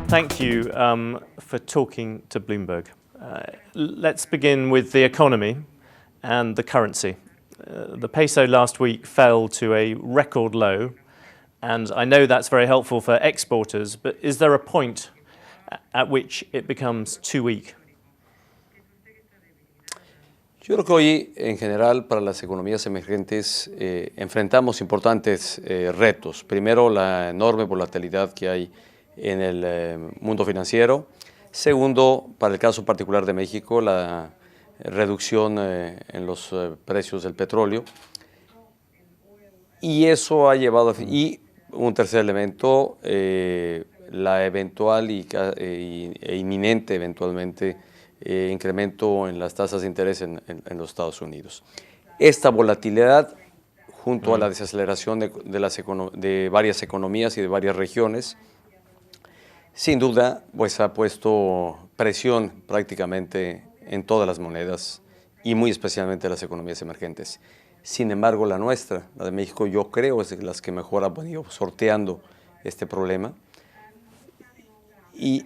Thank you for talking to Bloomberg. Let's begin with the economy and the currency. The peso last week fell to a record low, and I know that's very helpful for exporters, but is there a point at which it becomes too weak? Yo creo que hoy, en general, para las economías emergentes, enfrentamos importantes retos. Primero, la enorme volatilidad que hay en el mundo financiero. Segundo, para el caso particular de México, la reducción en los precios del petróleo. Y eso ha llevado y un tercer elemento, la eventual e inminente eventualmente incremento en las tasas de interés en los Estados Unidos. Esta volatilidad, junto a la desaceleración de varias economías y de varias regiones, sin duda, pues ha puesto presión prácticamente en todas las monedas y muy especialmente en las economías emergentes. Sin embargo, la nuestra, la de México, yo creo es de las que mejor ha venido sorteando este problema. Y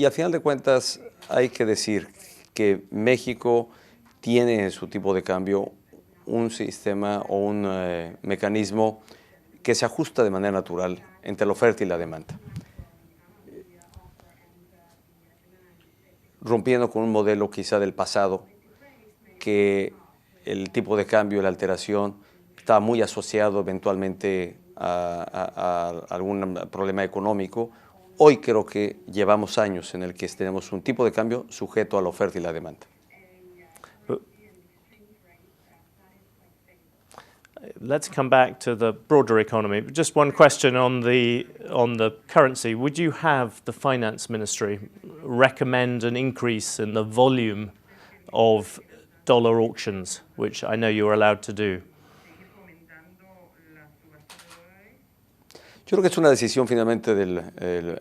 a final de cuentas hay que decir que México tiene en su tipo de cambio un sistema o un mecanismo que se ajusta de manera natural entre la oferta y la demanda, rompiendo con un modelo quizá del pasado, que el tipo de cambio y la alteración está muy asociado eventualmente a algún problema económico. Hoy creo que llevamos años en el que tenemos un tipo de cambio sujeto a la oferta y la demanda. Let's come back to the broader economy. Just one question on the currency. Would you have the finance ministry recommend an increase in the volume of dollar auctions, which I know you're allowed to do? Yo creo que es una decisión finalmente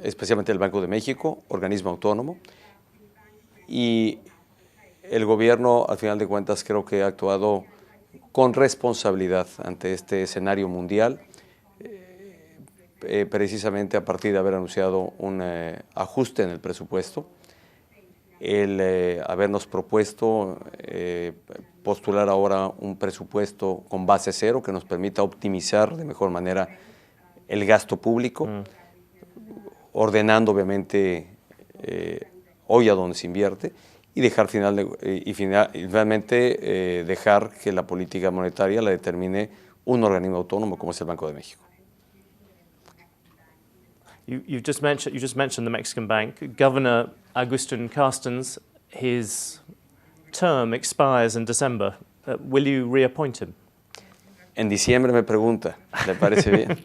especialmente del Banco de México, organismo autónomo, y el gobierno, al final de cuentas, creo que ha actuado con responsabilidad ante este escenario mundial, precisamente a partir de haber anunciado un ajuste en el presupuesto, el habernos propuesto postular ahora un presupuesto con base cero que nos permita optimizar de mejor manera el gasto público, ordenando obviamente hoy a dónde se invierte, y finalmente dejar que la política monetaria la determine un organismo autónomo como es el Banco de México. You just mentioned the Mexican Bank. Governor Agustín Carstens, his term expires in December. Will you reappoint him? En diciembre me pregunta, ¿le parece bien?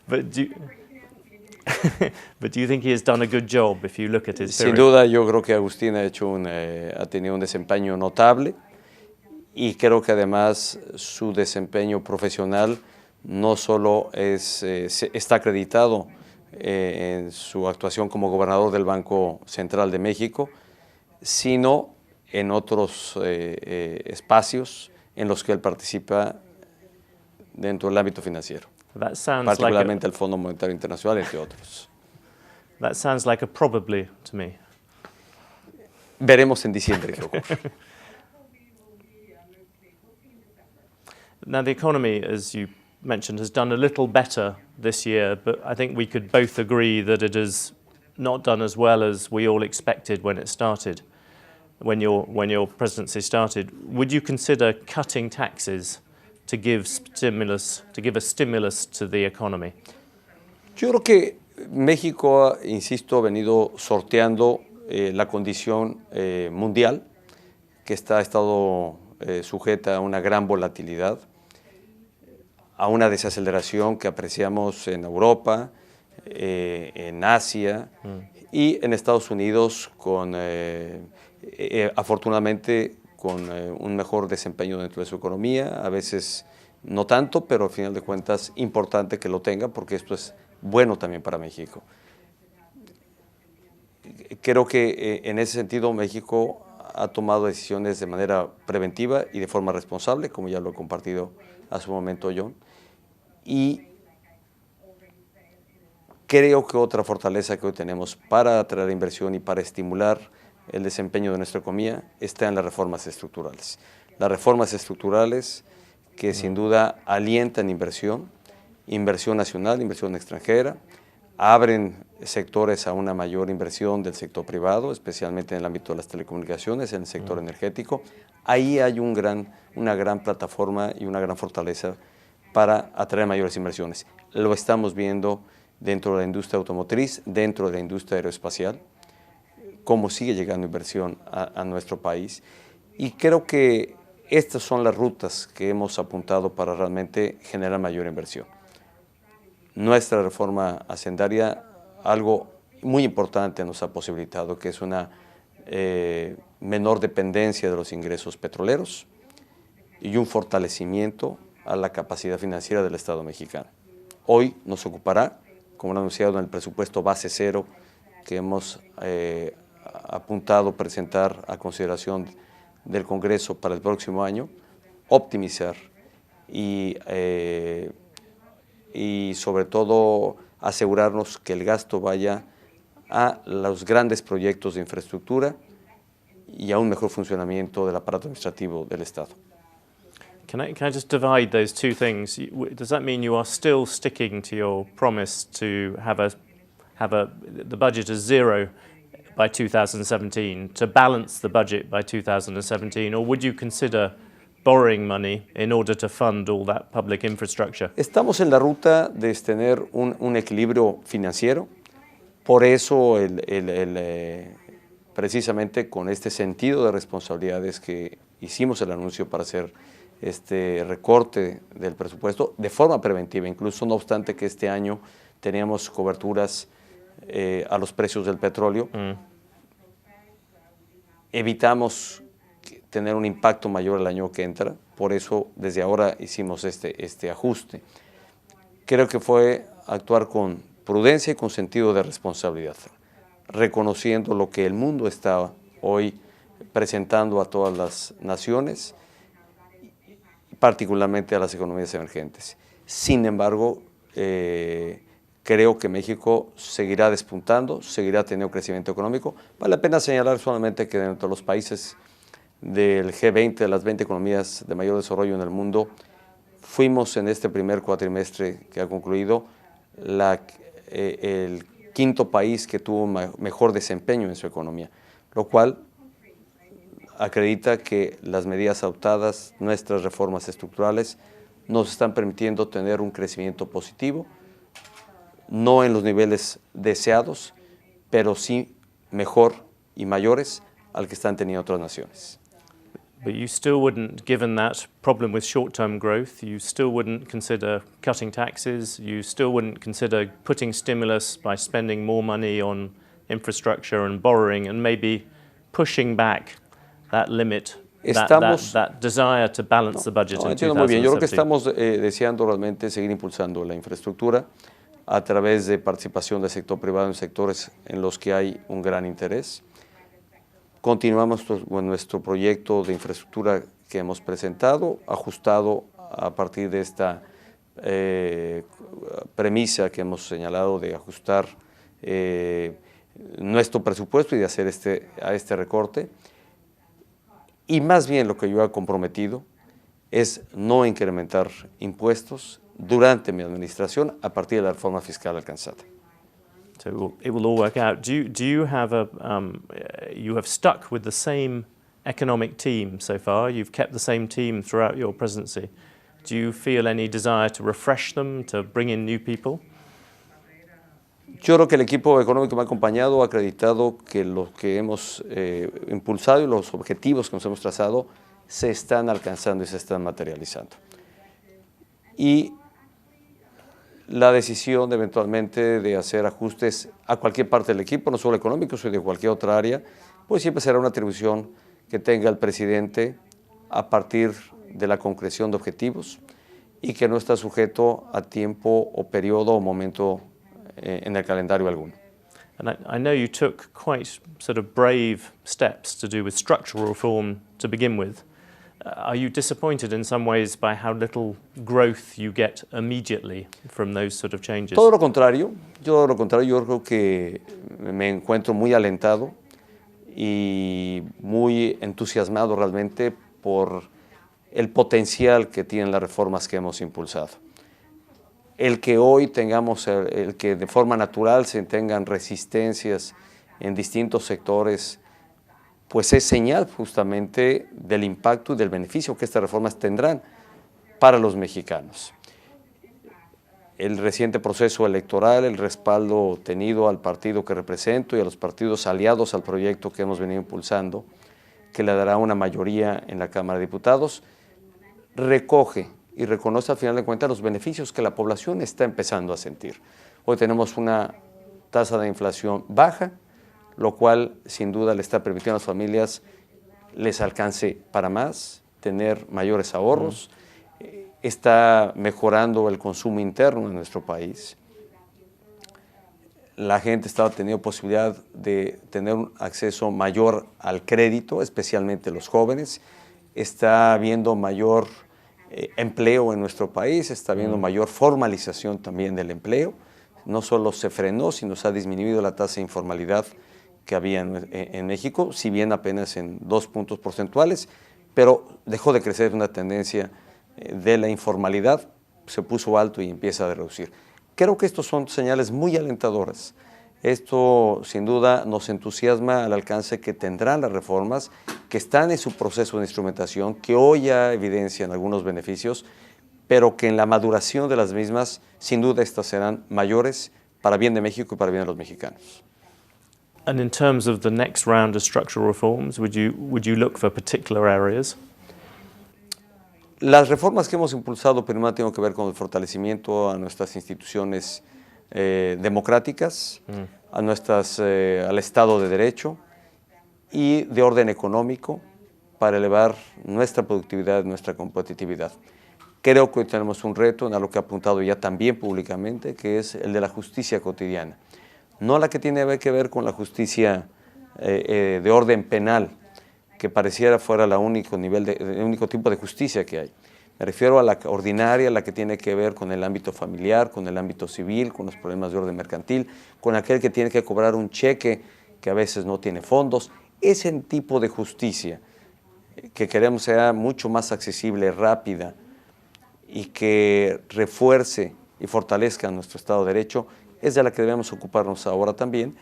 But do you think he has done a good job if you look at his period? Sin duda, yo creo que Agustín ha tenido un desempeño notable, y creo que además su desempeño profesional no solo está acreditado en su actuación como gobernador del Banco Central de México, sino en otros espacios en los que él participa dentro del ámbito financiero. Particularmente el Fondo Monetario Internacional, entre otros. That sounds like a probably to me. Veremos en diciembre qué ocurre. Now, the economy, as you mentioned, has done a little better this year, but I think we could both agree that it has not done as well as we all expected when it started, when your presidency started. Would you consider cutting taxes to give a stimulus to the economy? Yo creo que México, insisto, ha venido sorteando la condición mundial, que ha estado sujeta a una gran volatilidad, a una desaceleración que apreciamos en Europa, en Asia y en Estados Unidos, afortunadamente con un mejor desempeño dentro de su economía, a veces no tanto, pero al final de cuentas importante que lo tenga, porque esto es bueno también para México. Creo que en ese sentido México ha tomado decisiones de manera preventiva y de forma responsable, como ya lo he compartido a su momento John. Y creo que otra fortaleza que hoy tenemos para atraer inversión y para estimular el desempeño de nuestra economía está en las reformas estructurales. Las reformas estructurales que sin duda alientan inversión nacional, inversión extranjera, abren sectores a una mayor inversión del sector privado, especialmente en el ámbito de las telecomunicaciones, en el sector energético. Ahí hay una gran plataforma y una gran fortaleza para atraer mayores inversiones. Lo estamos viendo dentro de la industria automotriz, dentro de la industria aeroespacial, cómo sigue llegando inversión a nuestro país. Y creo que estas son las rutas que hemos apuntado para realmente generar mayor inversión. Nuestra reforma hacendaria, algo muy importante nos ha posibilitado, que es una menor dependencia de los ingresos petroleros y un fortalecimiento a la capacidad financiera del Estado mexicano. Hoy nos ocupará, como lo anunciado en el presupuesto base cero que hemos apuntado presentar a consideración del Congreso para el próximo año, optimizar y sobre todo asegurarnos que el gasto vaya a los grandes proyectos de infraestructura y a un mejor funcionamiento del aparato administrativo del Estado. Can I just divide those two things? Does that mean you are still sticking to your promise to have the budget as zero by 2017, to balance the budget by 2017, or would you consider borrowing money in order to fund all that public infrastructure? Estamos en la ruta de tener un equilibrio financiero, por eso precisamente con este sentido de responsabilidades que hicimos el anuncio para hacer este recorte del presupuesto de forma preventiva, incluso no obstante que este año teníamos coberturas a los precios del petróleo, evitamos tener un impacto mayor el año que entra, por eso desde ahora hicimos este ajuste. Creo que fue actuar con prudencia y con sentido de responsabilidad, reconociendo lo que el mundo está hoy presentando a todas las naciones, particularmente a las economías emergentes. Sin embargo, creo que México seguirá despuntando, seguirá teniendo crecimiento económico. Vale la pena señalar solamente que dentro de los países del G20, de las 20 economías de mayor desarrollo en el mundo, fuimos en este primer cuatrimestre que ha concluido el quinto país que tuvo mejor desempeño en su economía, lo cual acredita que las medidas adoptadas, nuestras reformas estructurales, nos están permitiendo tener un crecimiento positivo, no en los niveles deseados, pero sí mejor y mayores al que están teniendo otras naciones. But you still wouldn't, given that problem with short-term growth, you still wouldn't consider cutting taxes, you still wouldn't consider putting stimulus by spending more money on infrastructure and borrowing and maybe pushing back that limit, that desire to balance the budget in 2017. Muy bien. Yo creo que estamos deseando realmente seguir impulsando la infraestructura a través de participación del sector privado en sectores en los que hay un gran interés. Continuamos con nuestro proyecto de infraestructura que hemos presentado, ajustado a partir de esta premisa que hemos señalado de ajustar nuestro presupuesto y de hacer este recorte. Y más bien lo que yo he comprometido es no incrementar impuestos durante mi administración a partir de la reforma fiscal alcanzada. So it will all work out. Do you have you have stuck with the same economic team so far? You've kept the same team throughout your presidency. Do you feel any desire to refresh them, to bring in new people? Yo creo que el equipo económico que me ha acompañado ha acreditado que lo que hemos impulsado y los objetivos que nos hemos trazado se están alcanzando y se están materializando. Y la decisión eventualmente de hacer ajustes a cualquier parte del equipo, no solo económico, sino de cualquier otra área, pues siempre será una atribución que tenga el presidente a partir de la concreción de objetivos y que no está sujeto a tiempo o periodo o momento en el calendario alguno. And I know you took quite sort of brave steps to do with structural reform to begin with. Are you disappointed in some ways by how little growth you get immediately from those sort of changes? Todo lo contrario, yo creo que me encuentro muy alentado y muy entusiasmado realmente por el potencial que tienen las reformas que hemos impulsado. El que hoy tengamos, el que de forma natural se tengan resistencias en distintos sectores, pues es señal justamente del impacto y del beneficio que estas reformas tendrán para los mexicanos. El reciente proceso electoral, el respaldo tenido al partido que represento y a los partidos aliados al proyecto que hemos venido impulsando, que le dará una mayoría en la Cámara de Diputados, recoge y reconoce al final de cuentas los beneficios que la población está empezando a sentir. Hoy tenemos una tasa de inflación baja, lo cual sin duda le está permitiendo a las familias les alcance para más, tener mayores ahorros, está mejorando el consumo interno en nuestro país. La gente está teniendo posibilidad de tener un acceso mayor al crédito, especialmente los jóvenes, está habiendo mayor empleo en nuestro país, está habiendo mayor formalización también del empleo, no solo se frenó, sino se ha disminuido la tasa de informalidad que había en México, si bien apenas en 2 puntos porcentuales, pero dejó de crecer una tendencia de la informalidad, se puso alto y empieza a reducir. Creo que estos son señales muy alentadoras. Esto sin duda nos entusiasma al alcance que tendrán las reformas, que están en su proceso de instrumentación, que hoy ya evidencian algunos beneficios, pero que en la maduración de las mismas, sin duda estas serán mayores para bien de México y para bien de los mexicanos. And in terms of the next round of structural reforms, would you look for particular areas? Las reformas que hemos impulsado primero tienen que ver con el fortalecimiento a nuestras instituciones democráticas, al Estado de Derecho y de orden económico para elevar nuestra productividad, nuestra competitividad. Creo que hoy tenemos un reto en algo que he apuntado ya también públicamente, que es el de la justicia cotidiana. No la que tiene que ver con la justicia de orden penal, que pareciera fuera el único tipo de justicia que hay. Me refiero a la ordinaria, la que tiene que ver con el ámbito familiar, con el ámbito civil, con los problemas de orden mercantil, con aquel que tiene que cobrar un cheque que a veces no tiene fondos. Ese tipo de justicia que queremos sea mucho más accesible, rápida y que refuerce y fortalezca nuestro Estado de Derecho, es de la que debemos ocuparnos ahora también,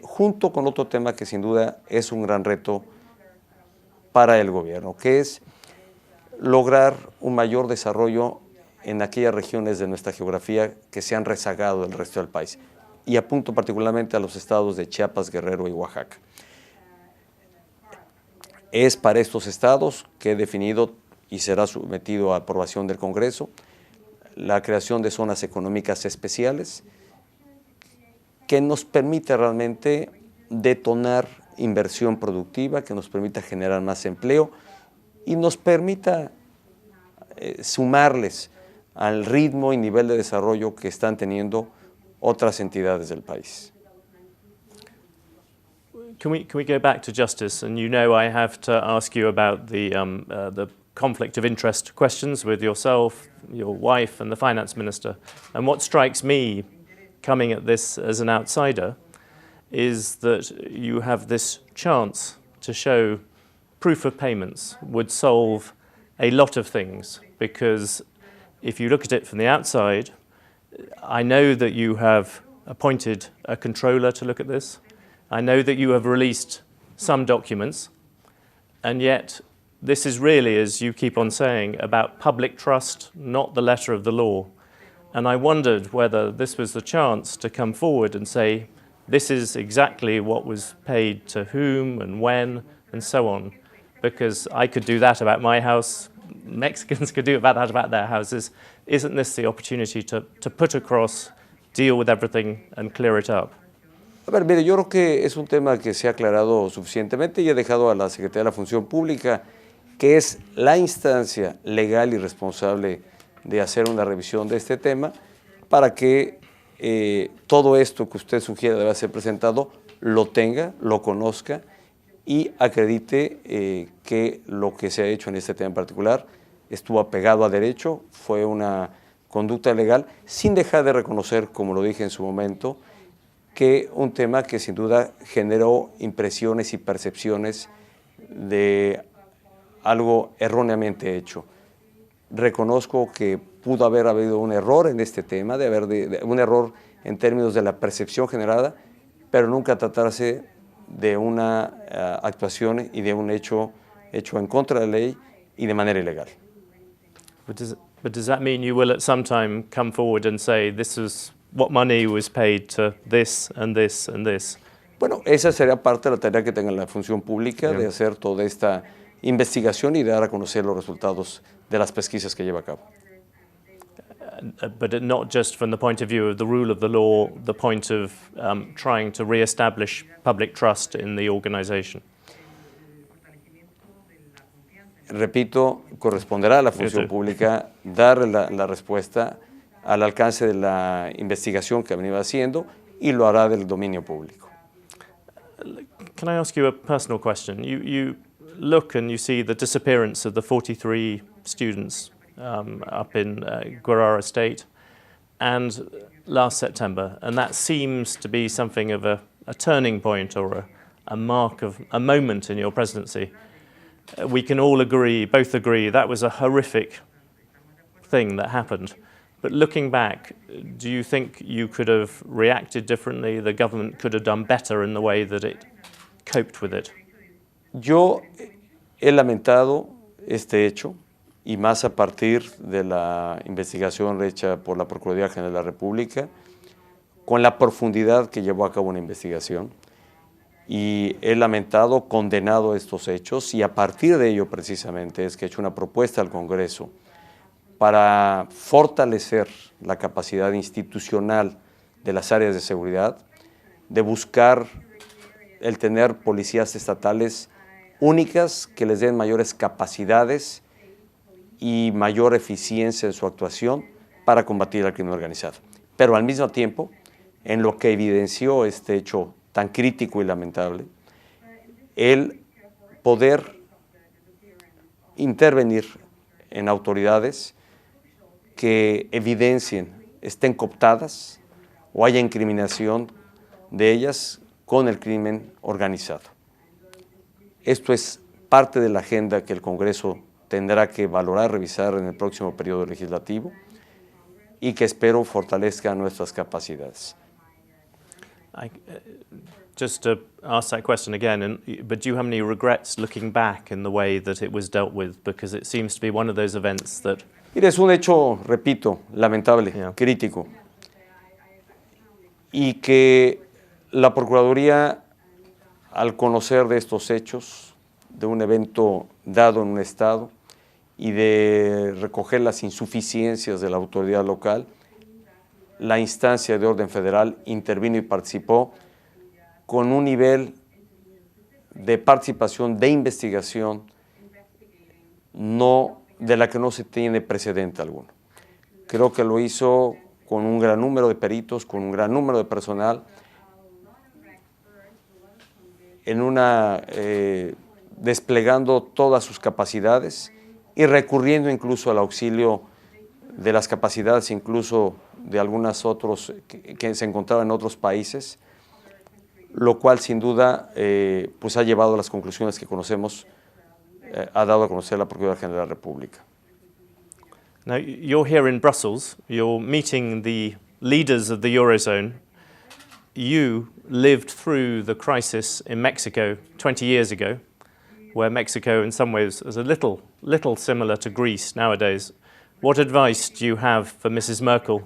junto con otro tema que sin duda es un gran reto para el gobierno, que es lograr un mayor desarrollo en aquellas regiones de nuestra geografía que se han rezagado del resto del país. Y apunto particularmente a los estados de Chiapas, Guerrero y Oaxaca. Es para estos estados que he definido y será sometido a aprobación del Congreso la creación de zonas económicas especiales que nos permite realmente detonar inversión productiva, que nos permita generar más empleo y nos permita sumarles al ritmo y nivel de desarrollo que están teniendo otras entidades del país. Can we go back to justice? And you know I have to ask you about the conflict of interest questions with yourself, your wife and the finance minister. And what strikes me coming at this as an outsider is that you have this chance to show proof of payments would solve a lot of things, because if you look at it from the outside, I know that you have appointed a controller to look at this. I know that you have released some documents, and yet this is really, as you keep on saying, about public trust, not the letter of the law. And I wondered whether this was the chance to come forward and say, this is exactly what was paid to whom and when and so on, because I could do that about my house, Mexicans could do that about their houses. Isn't this the opportunity to put across, deal with everything and clear it up? A ver, mire, yo creo que es un tema que se ha aclarado suficientemente y he dejado a la Secretaría de la Función Pública, que es la instancia legal y responsable de hacer una revisión de este tema, para que todo esto que usted sugiere debe ser presentado, lo tenga, lo conozca y acredite que lo que se ha hecho en este tema en particular estuvo apegado a derecho, fue una conducta legal, sin dejar de reconocer, como lo dije en su momento, que un tema que sin duda generó impresiones y percepciones de algo erróneamente hecho. Reconozco que pudo haber habido un error en este tema, un error en términos de la percepción generada, pero nunca tratarse de una actuación y de un hecho en contra de la ley y de manera ilegal. But does that mean you will at some time come forward and say this is what money was paid to this and this and this? Bueno, esa sería parte de la tarea que tenga la función pública, de hacer toda esta investigación y dar a conocer los resultados de las pesquisas que lleva a cabo. But not just from the point of view of the rule of the law, the point of trying to re-establish public trust in the organization. Repito, corresponderá a la función pública dar la respuesta al alcance de la investigación que ha venido haciendo y lo hará del dominio público. Can I ask you a personal question? You look and you see the disappearance of the 43 students up in Guarara State and last September, and that seems to be something of a turning point or a mark of a moment in your presidency. We can all both agree that was a horrific thing that happened. But looking back, do you think you could have reacted differently? The government could have done better in the way that it coped with it? Yo he lamentado este hecho y más a partir de la investigación hecha por la Procuraduría General de la República, con la profundidad que llevó a cabo una investigación. Y he lamentado, condenado estos hechos y a partir de ello precisamente es que he hecho una propuesta al Congreso para fortalecer la capacidad institucional de las áreas de seguridad, de buscar el tener policías estatales únicas que les den mayores capacidades y mayor eficiencia en su actuación para combatir al crimen organizado. Pero al mismo tiempo, en lo que evidenció este hecho tan crítico y lamentable, el poder intervenir en autoridades que evidencien, estén cooptadas o haya incriminación de ellas con el crimen organizado. Esto es parte de la agenda que el Congreso tendrá que valorar, revisar en el próximo periodo legislativo y que espero fortalezca nuestras capacidades. Just to ask that question again, but do you have any regrets looking back in the way that it was dealt with? Because it seems to be one of those events that... Mire, es un hecho, repito, lamentable, crítico, y que la Procuraduría, al conocer de estos hechos, de un evento dado en un estado y de recoger las insuficiencias de la autoridad local, la instancia de orden federal intervino y participó con un nivel de participación, de investigación, de la que no se tiene precedente alguno. Creo que lo hizo con un gran número de peritos, con un gran número de personal, desplegando todas sus capacidades y recurriendo incluso al auxilio de las capacidades incluso de algunos otros que se encontraban en otros países, lo cual sin duda pues ha llevado a las conclusiones que conocemos, ha dado a conocer la Procuraduría General de la República. Now, you're here in Brussels, you're meeting the leaders of the Eurozone. You lived through the crisis in Mexico 20 years ago, where Mexico in some ways is a little similar to Greece nowadays. What advice do you have for Mrs. Merkel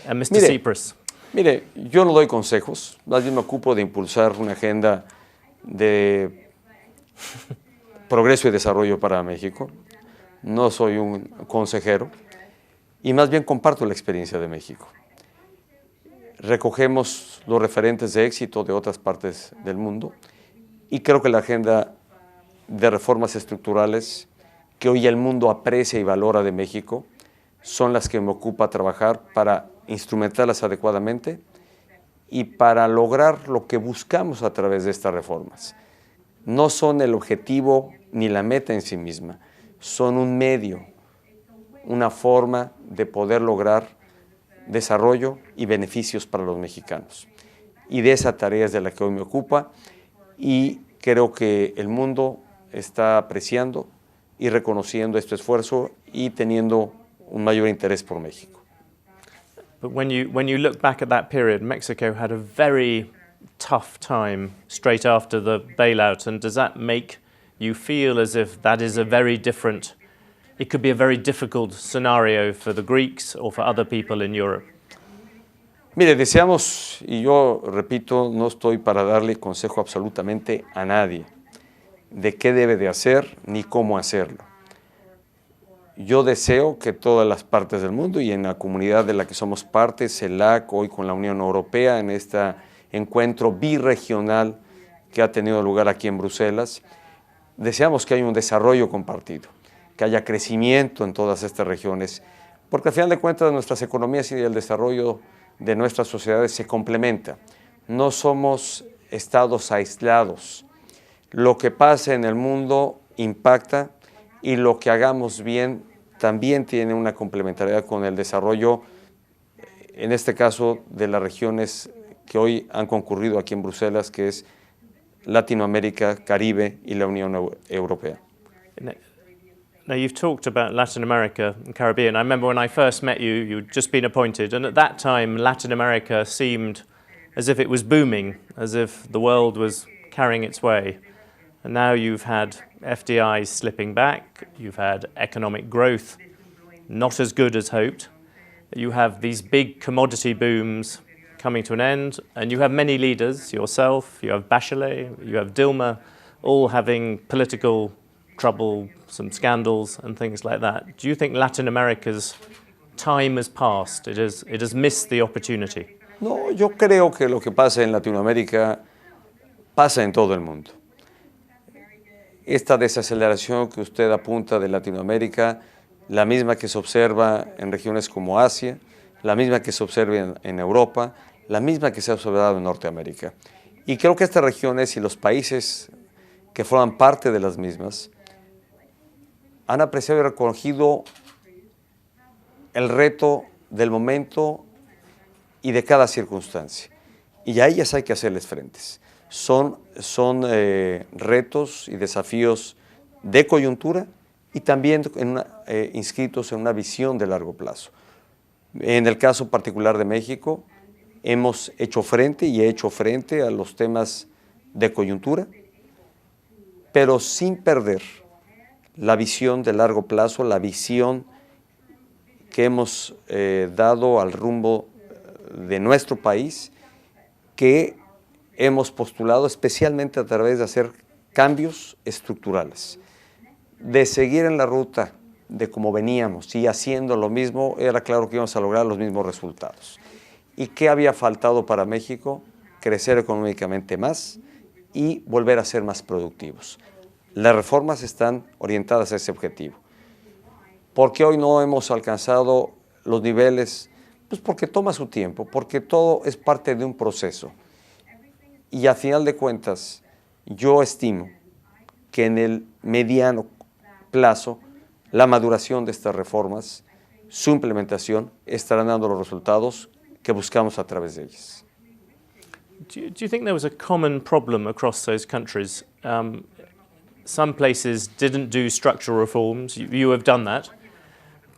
and Mr. Tsipras? Mire, yo no doy consejos, más bien me ocupo de impulsar una agenda de progreso y desarrollo para México. No soy un consejero y más bien comparto la experiencia de México. Recogemos los referentes de éxito de otras partes del mundo y creo que la agenda de reformas estructurales que hoy el mundo aprecia y valora de México son las que me ocupa trabajar para instrumentarlas adecuadamente y para lograr lo que buscamos a través de estas reformas. No son el objetivo ni la meta en sí misma, son un medio, una forma de poder lograr desarrollo y beneficios para los mexicanos. Y de esa tarea es de la que hoy me ocupa y creo que el mundo está apreciando y reconociendo este esfuerzo y teniendo un mayor interés por México. But when you look back at that period, Mexico had a very tough time straight after the bailout, and does that make you feel as if that is a very different, it could be a very difficult scenario for the Greeks or for other people in Europe? Mire, deseamos, y yo repito, no estoy para darle consejo absolutamente a nadie de qué debe de hacer ni cómo hacerlo. Yo deseo que todas las partes del mundo y en la comunidad de la que somos parte, CELAC, hoy con la Unión Europea, en este encuentro birregional que ha tenido lugar aquí en Bruselas, deseamos que haya un desarrollo compartido, que haya crecimiento en todas estas regiones, porque al final de cuentas nuestras economías y el desarrollo de nuestras sociedades se complementan. No somos estados aislados. Lo que pasa en el mundo impacta y lo que hagamos bien también tiene una complementariedad con el desarrollo, en este caso, de las regiones que hoy han concurrido aquí en Bruselas, que es Latinoamérica, Caribe y la Unión Europea. Now, you've talked about Latin America and Caribbean. I remember when I first met you, you'd just been appointed, and at that time, Latin America seemed as if it was booming, as if the world was carrying its way. And now you've had FDI slipping back, you've had economic growth not as good as hoped, you have these big commodity booms coming to an end, and you have many leaders, yourself, you have Bachelet, you have Dilma, all having political trouble, some scandals and things like that. Do you think Latin America's time has passed? It has missed the opportunity? No, yo creo que lo que pasa en Latinoamérica pasa en todo el mundo. Esta desaceleración que usted apunta de Latinoamérica, la misma que se observa en regiones como Asia, la misma que se observa en Europa, la misma que se ha observado en Norteamérica. Y creo que estas regiones y los países que forman parte de las mismas han apreciado y reconocido el reto del momento y de cada circunstancia. Y a ellas hay que hacerles frentes. Son retos y desafíos de coyuntura y también inscritos en una visión de largo plazo. En el caso particular de México, hemos hecho frente y he hecho frente a los temas de coyuntura, pero sin perder la visión de largo plazo, la visión que hemos dado al rumbo de nuestro país, que hemos postulado especialmente a través de hacer cambios estructurales, de seguir en la ruta de como veníamos y haciendo lo mismo, era claro que íbamos a lograr los mismos resultados. ¿Y qué había faltado para México? Crecer económicamente más y volver a ser más productivos. Las reformas están orientadas a ese objetivo. ¿Por qué hoy no hemos alcanzado los niveles? Pues porque toma su tiempo, porque todo es parte de un proceso. Y a final de cuentas, yo estimo que en el mediano plazo, la maduración de estas reformas, su implementación, estarán dando los resultados que buscamos a través de ellas. Do you think there was a common problem across those countries? Some places didn't do structural reforms. You have done that.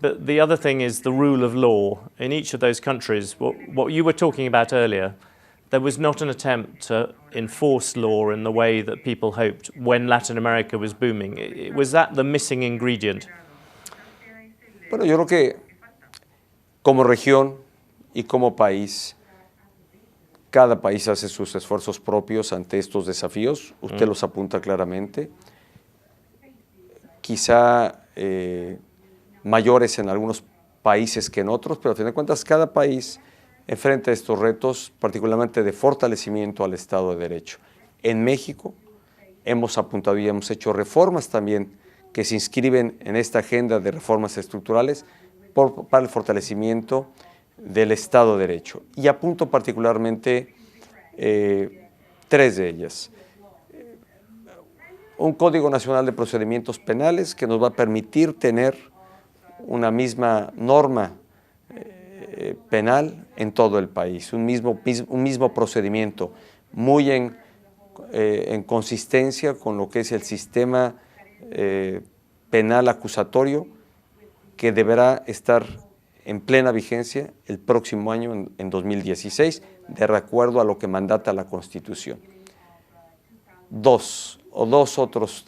But the other thing is the rule of law. In each of those countries, what you were talking about earlier, there was not an attempt to enforce law in the way that people hoped when Latin America was booming. Was that the missing ingredient? Bueno, yo creo que como región y como país, cada país hace sus esfuerzos propios ante estos desafíos. Usted los apunta claramente. Quizá mayores en algunos países que en otros, pero a fin de cuentas cada país enfrenta estos retos, particularmente de fortalecimiento al Estado de Derecho. En México hemos apuntado y hemos hecho reformas también que se inscriben en esta agenda de reformas estructurales para el fortalecimiento del Estado de Derecho. Y apunto particularmente tres de ellas. Un Código Nacional de Procedimientos Penales que nos va a permitir tener una misma norma penal en todo el país, un mismo procedimiento, muy en consistencia con lo que es el sistema penal acusatorio, que deberá estar en plena vigencia el próximo año, en 2016, de acuerdo a lo que mandata la Constitución. Dos otros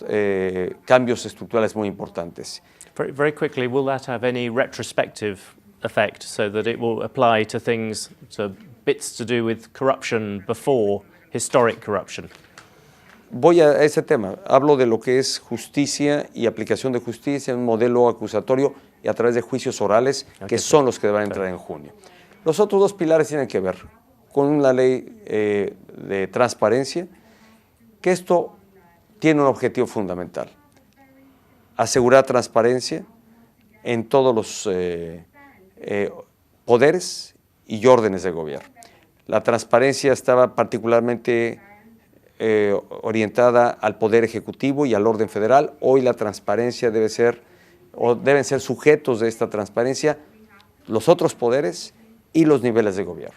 cambios estructurales muy importantes. Very, very quickly, will that have any retrospective effect so that it will apply to things, to bits to do with corruption before historic corruption? Voy a ese tema. Hablo de lo que es justicia y aplicación de justicia, un modelo acusatorio y a través de juicios orales, que son los que deberán entrar en junio. Los otros dos pilares tienen que ver con una ley de transparencia, que esto tiene un objetivo fundamental: asegurar transparencia en todos los poderes y órdenes de gobierno. La transparencia estaba particularmente orientada al Poder Ejecutivo y al orden federal. Hoy la transparencia deben ser sujetos de esta transparencia los otros poderes y los niveles de gobierno.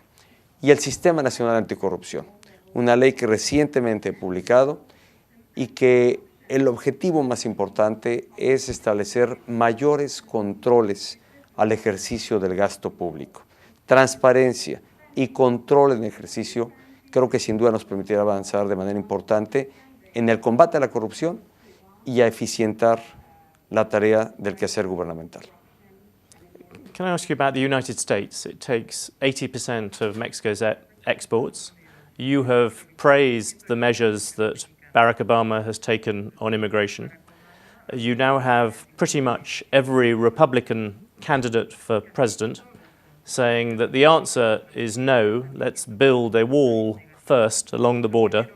Y el Sistema Nacional Anticorrupción, una ley que recientemente he publicado y que el objetivo más importante es establecer mayores controles al ejercicio del gasto público. Transparencia y control en ejercicio creo que sin duda nos permitirá avanzar de manera importante en el combate a la corrupción y a eficientar la tarea del quehacer gubernamental. Can I ask you about the United States? It takes 80% of Mexico's exports. You have praised the measures that Barack Obama has taken on immigration. You now have pretty much every Republican candidate for president saying that the answer is no, let's build a wall first along the border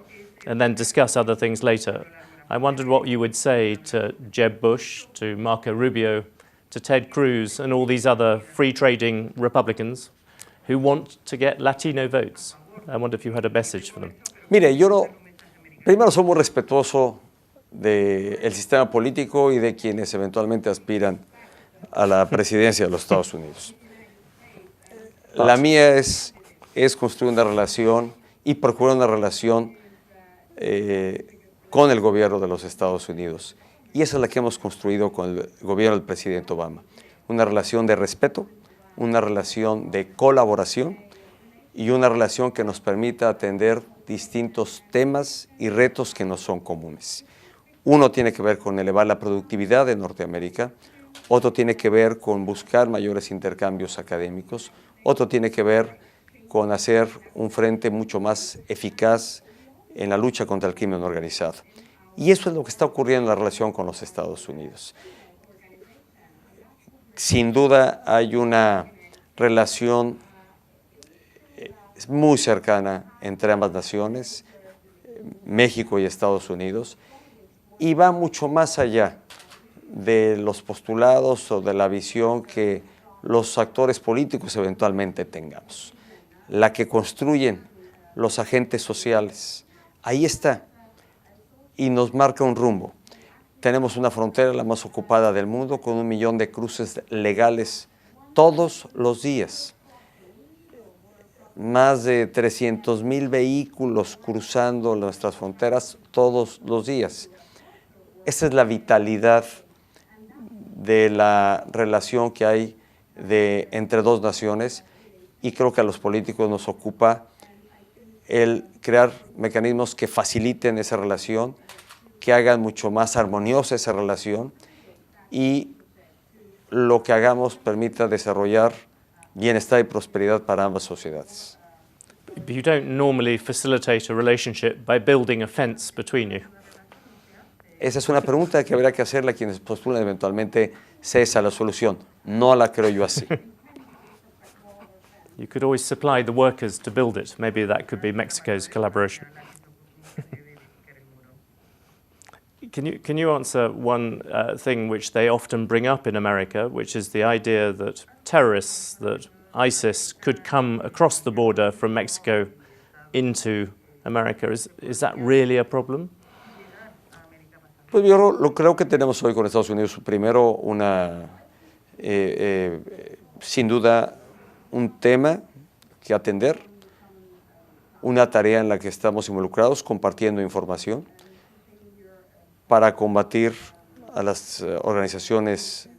and then discuss other things later. I wondered what you would say to Jeb Bush, to Marco Rubio, to Ted Cruz and all these other free-trading Republicans who want to get Latino votes. I wonder if you had a message for them. Mire, primero soy muy respetuoso del sistema político y de quienes eventualmente aspiran a la presidencia de los Estados Unidos. La mía es construir una relación y procurar una relación con el gobierno de los Estados Unidos. Y esa es la que hemos construido con el gobierno del presidente Obama. Una relación de respeto, una relación de colaboración y una relación que nos permita atender distintos temas y retos que nos son comunes. Uno tiene que ver con elevar la productividad de Norteamérica, otro tiene que ver con buscar mayores intercambios académicos, otro tiene que ver con hacer un frente mucho más eficaz en la lucha contra el crimen organizado. Y eso es lo que está ocurriendo en la relación con los Estados Unidos. Sin duda hay una relación muy cercana entre ambas naciones, México y Estados Unidos, y va mucho más allá de los postulados o de la visión que los actores políticos eventualmente tengamos. La que construyen los agentes sociales, ahí está, y nos marca un rumbo. Tenemos una frontera la más ocupada del mundo con 1 millón de cruces legales todos los días. Más de 300,000 vehículos cruzando nuestras fronteras todos los días. Esa es la vitalidad de la relación que hay entre dos naciones, y creo que a los políticos nos ocupa el crear mecanismos que faciliten esa relación, que hagan mucho más armoniosa esa relación, y lo que hagamos permita desarrollar bienestar y prosperidad para ambas sociedades. But you don't normally facilitate a relationship by building a fence between you. Esa es una pregunta que habría que hacerle a quienes postulan eventualmente sea esa la solución. No la creo yo así. You could always supply the workers to build it. Maybe that could be Mexico's collaboration. Can you answer one thing which they often bring up in America, which is the idea that terrorists, that ISIS could come across the border from Mexico into America. Is that really a problem? Pues yo creo que tenemos hoy con Estados Unidos, primero, sin duda, un tema que atender, una tarea en la que estamos involucrados, compartiendo información para combatir a las organizaciones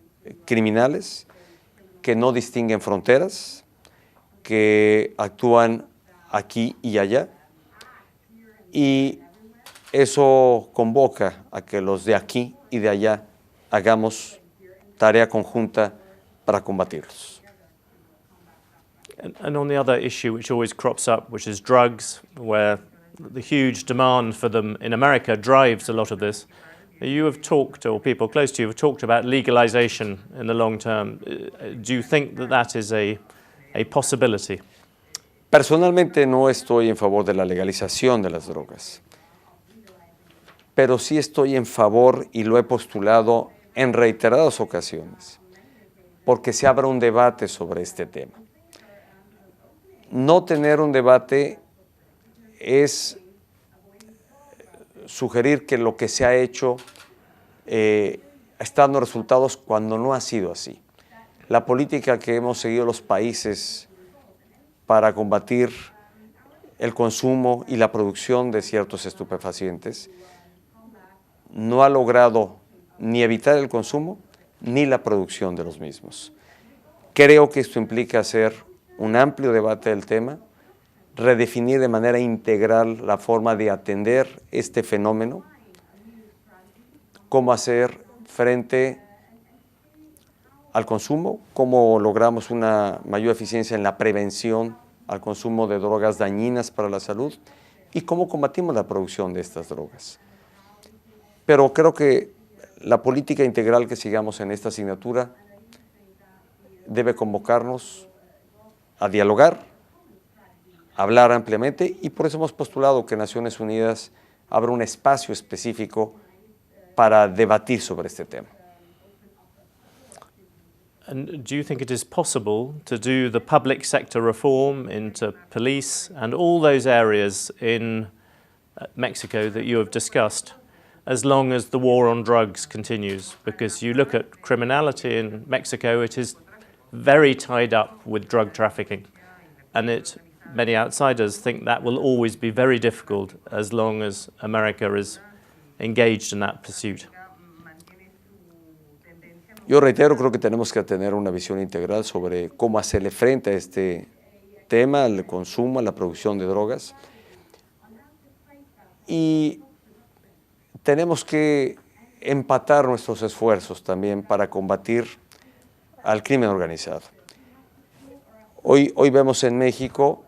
criminales que no distinguen fronteras, que actúan aquí y allá, y eso convoca a que los de aquí y de allá hagamos tarea conjunta para combatirlos. And on the other issue which always crops up, which is drugs, where the huge demand for them in America drives a lot of this, you have talked, or people close to you have talked about legalization in the long term. Do you think that that is a possibility? Personalmente no estoy en favor de la legalización de las drogas, pero sí estoy en favor, y lo he postulado en reiteradas ocasiones, porque se abra un debate sobre este tema. No tener un debate es sugerir que lo que se ha hecho está dando resultados cuando no ha sido así. La política que hemos seguido los países para combatir el consumo y la producción de ciertos estupefacientes no ha logrado ni evitar el consumo ni la producción de los mismos. Creo que esto implica hacer un amplio debate del tema, redefinir de manera integral la forma de atender este fenómeno, cómo hacer frente al consumo, cómo logramos una mayor eficiencia en la prevención al consumo de drogas dañinas para la salud y cómo combatimos la producción de estas drogas. Pero creo que la política integral que sigamos en esta asignatura debe convocarnos a dialogar, a hablar ampliamente, y por eso hemos postulado que Naciones Unidas abra un espacio específico para debatir sobre este tema. And do you think it is possible to do the public sector reform into police and all those areas in Mexico that you have discussed, as long as the war on drugs continues? Because you look at criminality in Mexico, it is very tied up with drug trafficking, and many outsiders think that will always be very difficult as long as America is engaged in that pursuit. Yo reitero, creo que tenemos que tener una visión integral sobre cómo hacerle frente a este tema, al consumo, a la producción de drogas, y tenemos que empatar nuestros esfuerzos también para combatir al crimen organizado. Hoy vemos en México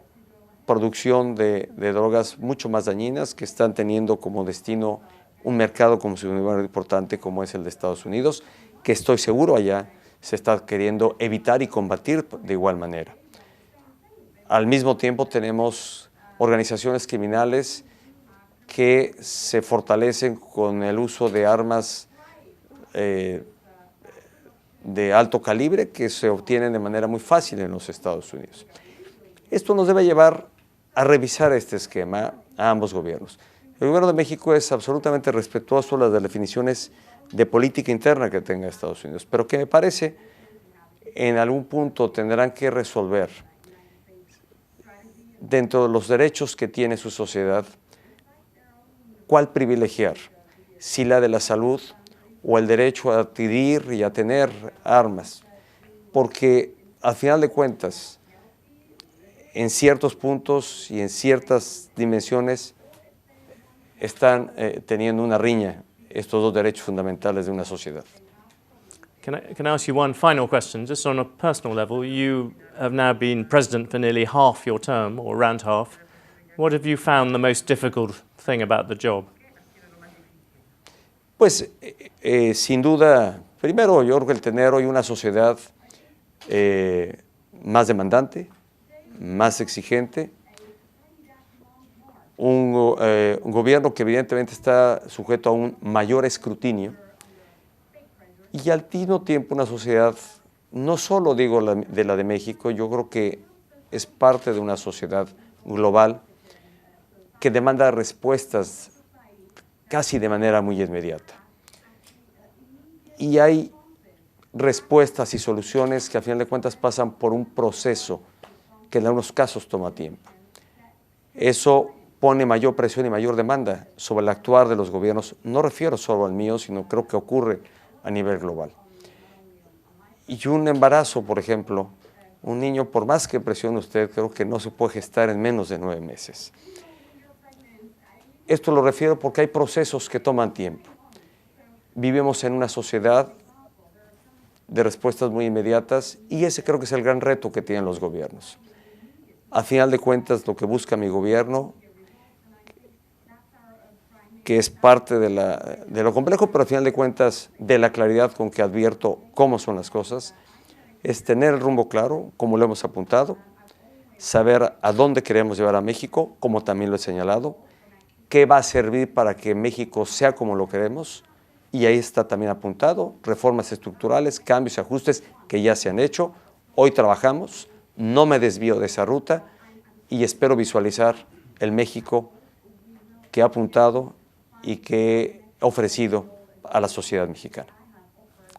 producción de drogas mucho más dañinas que están teniendo como destino un mercado consumidor importante como es el de Estados Unidos, que estoy seguro allá se está queriendo evitar y combatir de igual manera. Al mismo tiempo tenemos organizaciones criminales que se fortalecen con el uso de armas de alto calibre que se obtienen de manera muy fácil en los Estados Unidos. Esto nos debe llevar a revisar este esquema a ambos gobiernos. El gobierno de México es absolutamente respetuoso de las definiciones de política interna que tenga Estados Unidos, pero que me parece en algún punto tendrán que resolver dentro de los derechos que tiene su sociedad cuál privilegiar, si la de la salud o el derecho a adquirir y a tener armas, porque al final de cuentas, en ciertos puntos y en ciertas dimensiones están teniendo una riña estos dos derechos fundamentales de una sociedad. Can I ask you one final question, just on a personal level? You have now been president for nearly half your term, or around half. What have you found the most difficult thing about the job? Pues sin duda, primero yo creo que el tener hoy una sociedad más demandante, más exigente, un gobierno que evidentemente está sujeto a un mayor escrutinio y al mismo tiempo una sociedad no solo digo de la de México, yo creo que es parte de una sociedad global que demanda respuestas casi de manera muy inmediata. Y hay respuestas y soluciones que a final de cuentas pasan por un proceso que en algunos casos toma tiempo. Eso pone mayor presión y mayor demanda sobre el actuar de los gobiernos. No refiero solo al mío, sino creo que ocurre a nivel global. Y un embarazo, por ejemplo, un niño, por más que presione usted, creo que no se puede gestar en menos de 9 meses. Esto lo refiero porque hay procesos que toman tiempo. Vivimos en una sociedad de respuestas muy inmediatas y ese creo que es el gran reto que tienen los gobiernos. A final de cuentas, lo que busca mi gobierno, que es parte de lo complejo, pero a final de cuentas de la claridad con que advierto cómo son las cosas, es tener el rumbo claro, como lo hemos apuntado, saber a dónde queremos llevar a México, como también lo he señalado, qué va a servir para que México sea como lo queremos, y ahí está también apuntado, reformas estructurales, cambios y ajustes que ya se han hecho. Hoy trabajamos, no me desvío de esa ruta y espero visualizar el México que ha apuntado y que ha ofrecido a la sociedad mexicana.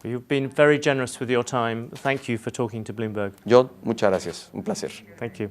You've been very generous with your time. Thank you for talking to Bloomberg. John, muchas gracias. Un placer. Thank you.